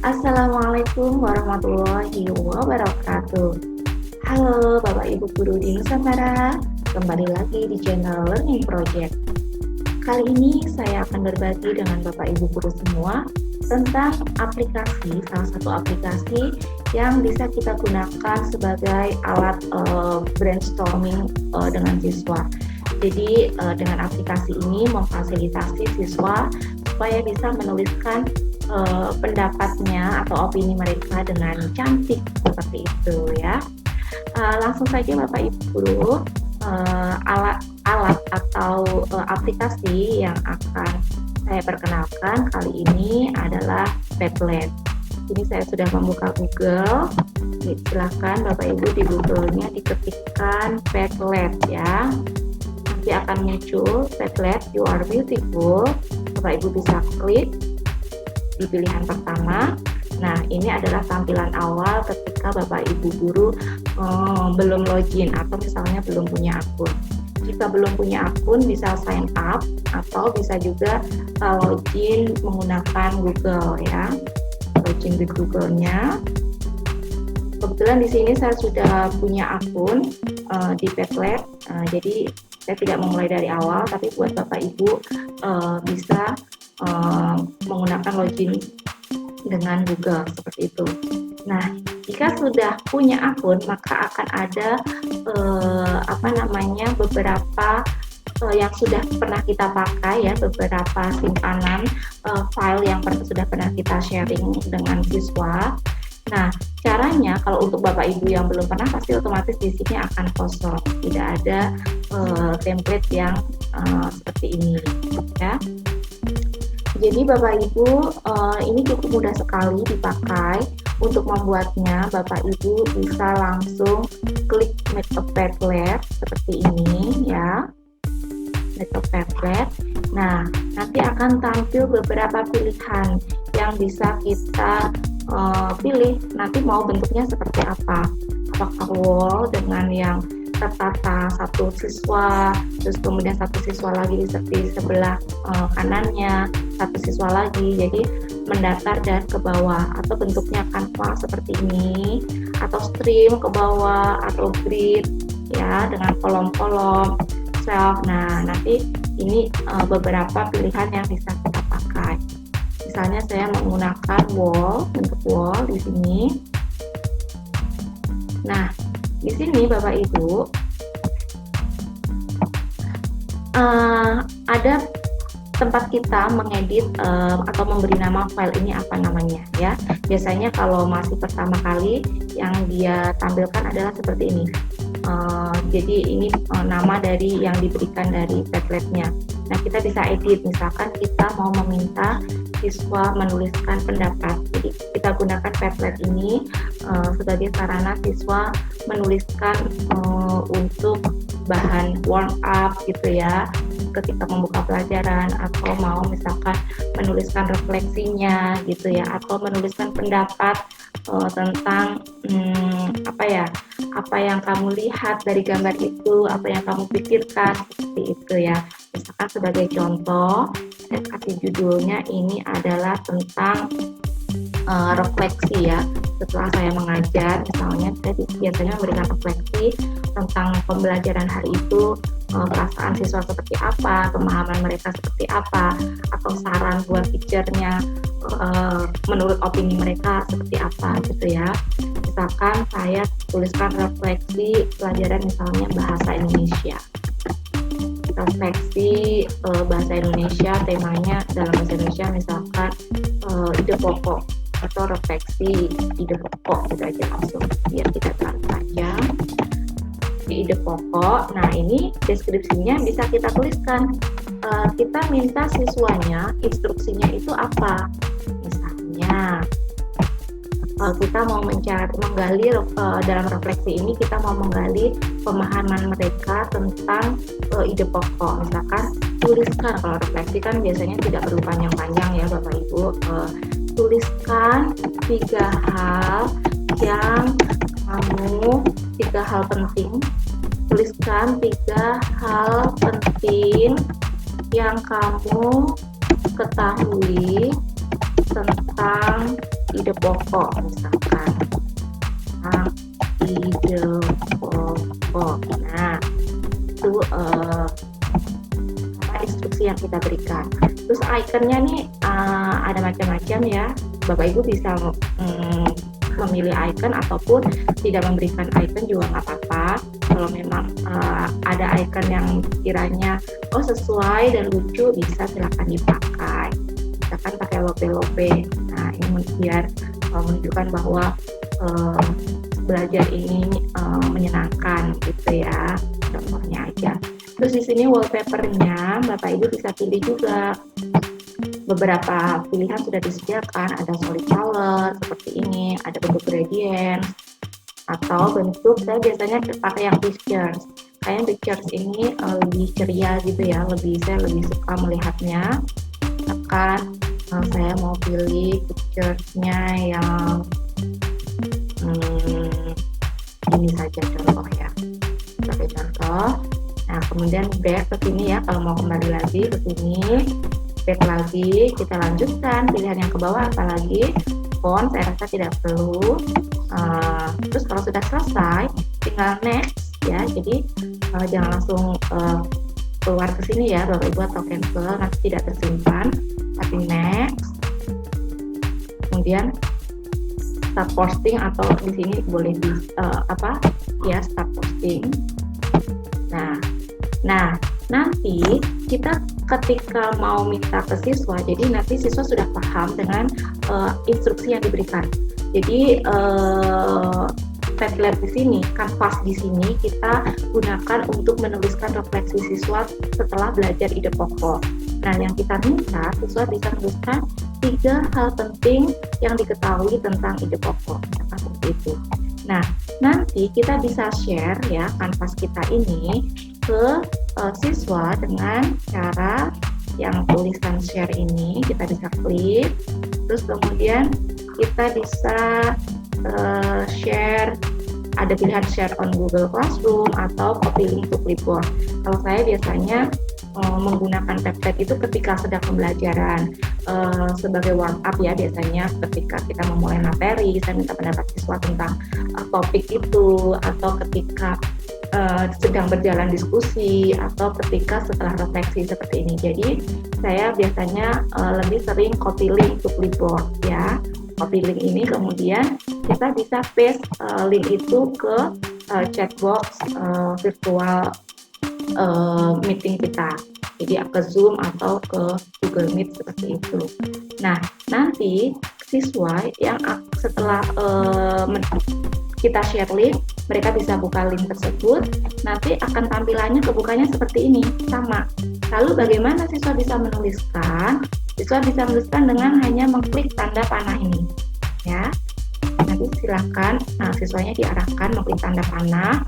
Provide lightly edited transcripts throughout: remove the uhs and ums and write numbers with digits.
Assalamualaikum warahmatullahi wabarakatuh. Halo Bapak Ibu Guru di Nusantara, kembali lagi di channel Learning Project. Kali ini saya akan berbagi dengan Bapak Ibu Guru semua tentang salah satu aplikasi yang bisa kita gunakan sebagai alat brainstorming dengan siswa. Jadi dengan aplikasi ini memfasilitasi siswa supaya bisa menuliskan pendapatnya atau opini mereka dengan cantik seperti itu ya. Langsung saja Bapak Ibu Guru, alat atau aplikasi yang akan saya perkenalkan kali ini adalah Padlet. Ini saya sudah membuka Google. Silakan Bapak Ibu di Google-nya diketikkan Padlet ya. Nanti akan muncul Padlet You Are Beautiful. Bapak Ibu bisa klik di pilihan pertama. Nah, ini adalah tampilan awal ketika Bapak Ibu Guru belum login atau misalnya belum punya akun. Jika belum punya akun bisa sign up atau bisa juga login menggunakan Google ya. Login di Google-nya. Kebetulan di sini saya sudah punya akun di Padlet. Jadi saya tidak memulai dari awal, tapi buat Bapak Ibu bisa menggunakan login dengan Google seperti itu. Nah, jika sudah punya akun maka akan ada beberapa yang sudah pernah kita pakai ya, beberapa simpanan file yang sudah pernah kita sharing dengan siswa. Nah, caranya kalau untuk Bapak Ibu yang belum pernah pasti otomatis di sini akan kosong, tidak ada template yang seperti ini ya. Jadi Bapak Ibu, ini cukup mudah sekali dipakai. Untuk membuatnya Bapak Ibu bisa langsung klik Make a Padlet seperti ini ya. Make a Padlet. Nah, nanti akan tampil beberapa pilihan yang bisa kita pilih. Nanti mau bentuknya seperti apa? Apakah wall dengan yang tertata satu siswa, terus kemudian satu siswa lagi di sebelah kanannya, satu siswa lagi, jadi mendatar dan ke bawah, atau bentuknya kanvas seperti ini, atau stream ke bawah, atau grid ya dengan kolom-kolom self. Nah, nanti ini beberapa pilihan yang bisa kita pakai. Misalnya saya menggunakan wall, bentuk wall di sini. Nah, di sini Bapak Ibu ada tempat kita mengedit atau memberi nama file ini apa namanya ya. Biasanya kalau masih pertama kali yang dia tampilkan adalah seperti ini. Jadi ini nama dari yang diberikan dari Padletnya. Nah, kita bisa edit, misalkan kita mau meminta siswa menuliskan pendapat. Jadi kita gunakan Padlet ini sebagai sarana siswa menuliskan untuk bahan warm up gitu ya, ketika membuka pelajaran, atau mau misalkan menuliskan refleksinya gitu ya, atau menuliskan pendapat tentang apa yang kamu lihat dari gambar itu, apa yang kamu pikirkan, seperti itu ya. Misalkan sebagai contoh, saya kasih judulnya ini adalah tentang refleksi ya. Setelah saya mengajar, misalnya saya biasanya memberikan refleksi tentang pembelajaran hari itu, perasaan siswa seperti apa, pemahaman mereka seperti apa, atau saran buat teachernya menurut opini mereka seperti apa gitu ya. Misalkan saya tuliskan refleksi pelajaran misalnya bahasa Indonesia. Refleksi bahasa Indonesia, temanya dalam bahasa Indonesia misalkan ide pokok, atau refleksi ide pokok gitu aja langsung, biar kita tahu saja di ide pokok. Nah, ini deskripsinya bisa kita tuliskan. Kita minta siswanya instruksinya itu apa? Misalnya kita mau menggali dalam refleksi ini, kita mau menggali pemahaman mereka tentang ide pokok. Misalkan tuliskan, kalau refleksi kan biasanya tidak perlu panjang-panjang ya Bapak Ibu. Tuliskan 3 hal penting. Tuliskan 3 hal penting yang kamu ketahui tentang ide pokok misalkan, tentang ide pokok. Nah, itu instruksi yang kita berikan. Terus ikonnya nih ada macam-macam ya. Bapak Ibu bisa memilih icon ataupun tidak memberikan icon juga nggak apa-apa. Kalau memang ada icon yang kiranya sesuai dan lucu, bisa silakan dipakai. Misalkan pakai lope-lope. Nah, ini biar menunjukkan bahwa belajar ini menyenangkan gitu ya. Contohnya aja. Terus di sini wallpapernya Bapak Ibu bisa pilih juga. Beberapa pilihan sudah disediakan, ada solid color seperti ini, ada bentuk gradient, atau bentuk, saya biasanya pakai yang pictures. Kayak pictures ini lebih ceria gitu ya, saya lebih suka melihatnya. Misalkan saya mau pilih picturesnya yang ini saja contoh ya, sebagai contoh. Nah, kemudian back ke sini ya, kalau mau kembali lagi ke sini, back lagi, kita lanjutkan pilihan yang ke bawah, apalagi font saya rasa tidak perlu. Terus kalau sudah selesai, tinggal next ya. Jadi jangan langsung keluar ke sini ya, Bapak Ibu, atau cancel, nanti tidak tersimpan. Tapi next, kemudian start posting, atau di sini boleh di start posting. Nah, nanti kita ketika mau minta ke siswa, jadi nanti siswa sudah paham dengan instruksi yang diberikan. Jadi template di sini, kanvas di sini kita gunakan untuk menuliskan refleksi siswa setelah belajar ide pokok. Nah, yang kita minta siswa bisa menuliskan 3 hal penting yang diketahui tentang ide pokok, seperti itu. Nah, nanti kita bisa share ya kanvas kita ini ke siswa dengan cara yang tulisan share ini. Kita bisa klik, terus kemudian kita bisa share, ada pilihan share on Google Classroom atau copy link to clipboard. Kalau saya biasanya menggunakan tablet itu ketika sedang pembelajaran sebagai warm up ya, biasanya ketika kita memulai materi, saya minta pendapat siswa tentang topik itu, atau ketika sedang berjalan diskusi, atau ketika setelah refleksi seperti ini. Jadi saya biasanya lebih sering copy link to clipboard ya. Copy link ini kemudian kita bisa paste link itu ke chat box virtual meeting kita. Jadi ke Zoom atau ke Google Meet seperti itu. Nah, nanti siswa yang setelah kita share link, mereka bisa buka link tersebut, nanti akan tampilannya kebukanya seperti ini, sama. Lalu bagaimana siswa bisa menuliskan? Siswa bisa menuliskan dengan hanya mengklik tanda panah ini, ya. Nanti silakan siswanya diarahkan mengklik tanda panah,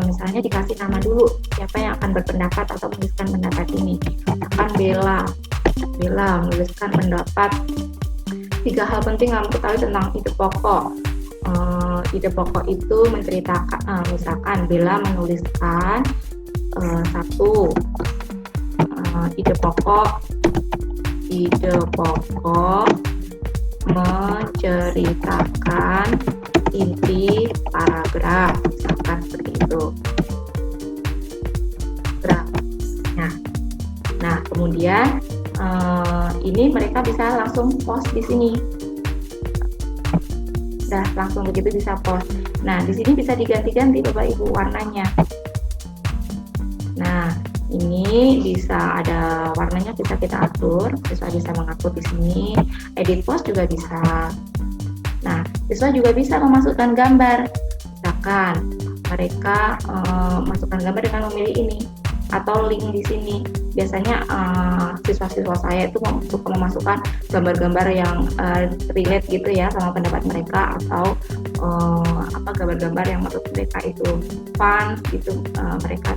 misalnya dikasih nama dulu, siapa yang akan berpendapat atau menuliskan pendapat ini. Akan Bella menuliskan pendapat 3 hal penting yang ketahui tentang ide pokok. Ide pokok itu menceritakan, misalkan Bella menuliskan 1, ide pokok menceritakan inti paragraf, misalkan seperti itu. Nah, kemudian ini mereka bisa langsung post di sini. Langsung begitu bisa post. Nah, di sini bisa diganti-ganti Bapak Ibu warnanya. Nah, ini bisa ada warnanya, bisa kita atur. Siswa bisa mengatur di sini. Edit post juga bisa. Nah, siswa juga bisa memasukkan gambar. Misalkan mereka masukkan gambar dengan memilih ini atau link di sini. Biasanya siswa-siswa saya itu suka memasukkan gambar-gambar yang relate gitu ya sama pendapat mereka, atau gambar-gambar yang menurut mereka itu fun gitu, mereka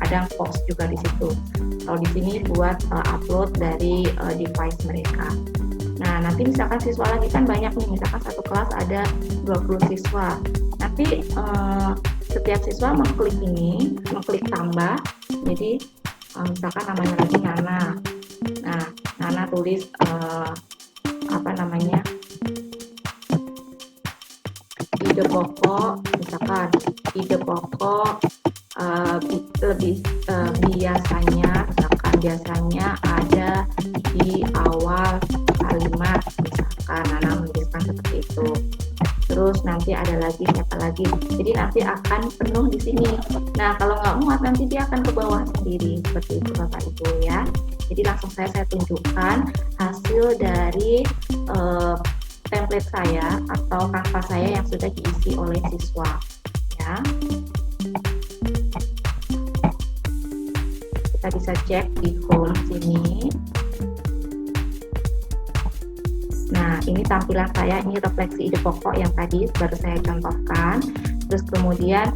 kadang post juga di situ. Kalau di sini buat upload dari device mereka. Nah, nanti misalkan siswa lagi kan banyak nih, misalkan satu kelas ada 20 siswa. Nanti setiap siswa mengklik tambah. Jadi misalkan namanya lagi Nana. Nah, Nana tulis ide pokok, misalkan ide pokok biasanya ada di awal kalimat, misalkan Nana menuliskan seperti itu. Terus nanti ada lagi siapa lagi, jadi nanti akan penuh di sini. Nah kalau nggak muat nanti dia akan ke bawah sendiri, seperti itu Bapak Ibu ya. Jadi langsung saya tunjukkan hasil dari template saya atau kanvas saya yang sudah diisi oleh siswa ya. Kita bisa cek di home sini. Nah, ini tampilan saya, ini refleksi ide pokok yang tadi baru saya contohkan. Terus kemudian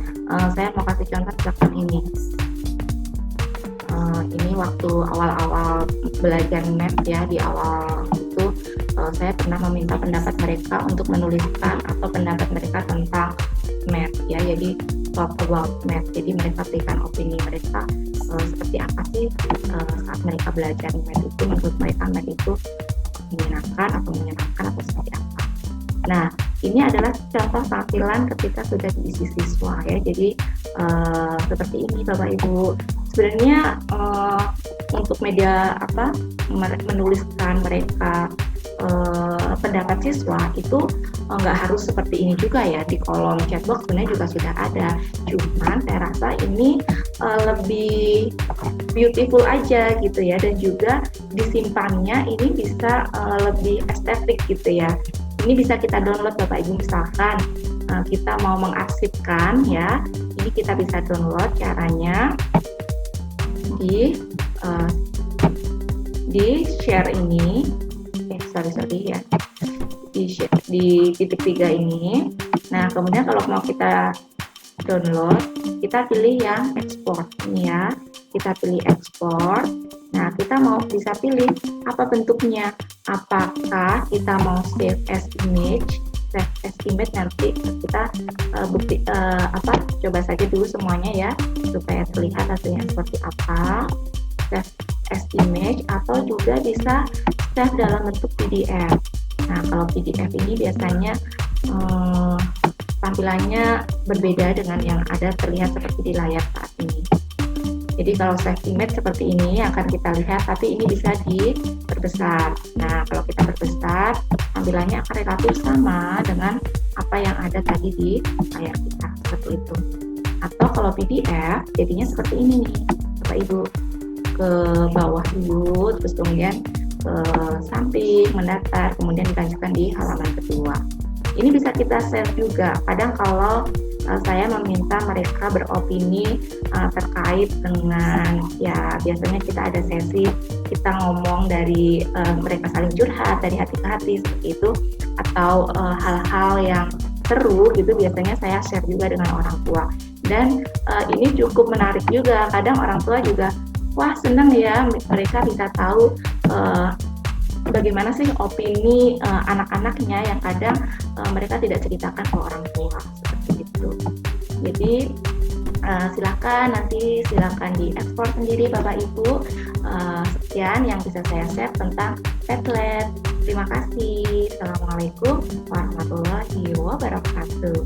saya mau kasih contoh misalkan ini. Ini waktu awal-awal belajar math ya, di awal itu saya pernah meminta pendapat mereka untuk menuliskan atau pendapat mereka tentang math ya. Jadi talk about math. Jadi mereka berikan opini mereka seperti apa sih saat mereka belajar math itu, menurut mereka math itu menyenangkan atau seperti apa. Nah, ini adalah contoh tampilan ketika sudah diisi siswa ya. Jadi seperti ini Bapak Ibu. Sebenarnya untuk media menuliskan mereka pendapat siswa itu nggak harus seperti ini juga ya, di kolom chatbox sebenarnya juga sudah ada. Cuman saya rasa ini lebih beautiful aja gitu ya, dan juga disimpannya ini bisa lebih estetik gitu ya. Ini bisa kita download Bapak Ibu, misalkan kita mau mengarsipkan ya, ini kita bisa download caranya di share ini, ya, di titik 3 ini. Nah kemudian kalau mau kita download, kita pilih yang export ini ya, kita pilih export. Nah kita mau bisa pilih apa bentuknya, apakah kita mau save as image. Nanti kita coba saja dulu semuanya ya, supaya terlihat hasilnya seperti apa. Save as image atau juga bisa save dalam bentuk PDF. Nah kalau PDF ini biasanya tampilannya berbeda dengan yang ada terlihat seperti di layar saat ini. Jadi kalau save image seperti ini akan kita lihat, tapi ini bisa diperbesar. Nah kalau kita perbesar, tampilannya akan relatif sama dengan apa yang ada tadi di layar kita, seperti itu. Atau kalau PDF jadinya seperti ini nih Bapak Ibu, ke bawah dulu, terus kemudian ke samping, mendatar, kemudian dilanjutkan di halaman kedua. Ini bisa kita save juga. Kadang kalau saya meminta mereka beropini terkait dengan, ya biasanya kita ada sesi kita ngomong dari mereka saling curhat dari hati ke hati seperti itu, atau hal-hal yang seru gitu, biasanya saya share juga dengan orang tua. Dan ini cukup menarik juga, kadang orang tua juga wah senang ya mereka bisa tahu bagaimana sih opini anak-anaknya yang kadang mereka tidak ceritakan ke orang tua, seperti itu. Jadi silakan diekspor sendiri Bapak Ibu. Sekian yang bisa saya share tentang Padlet. Terima kasih. Assalamualaikum warahmatullahi wabarakatuh.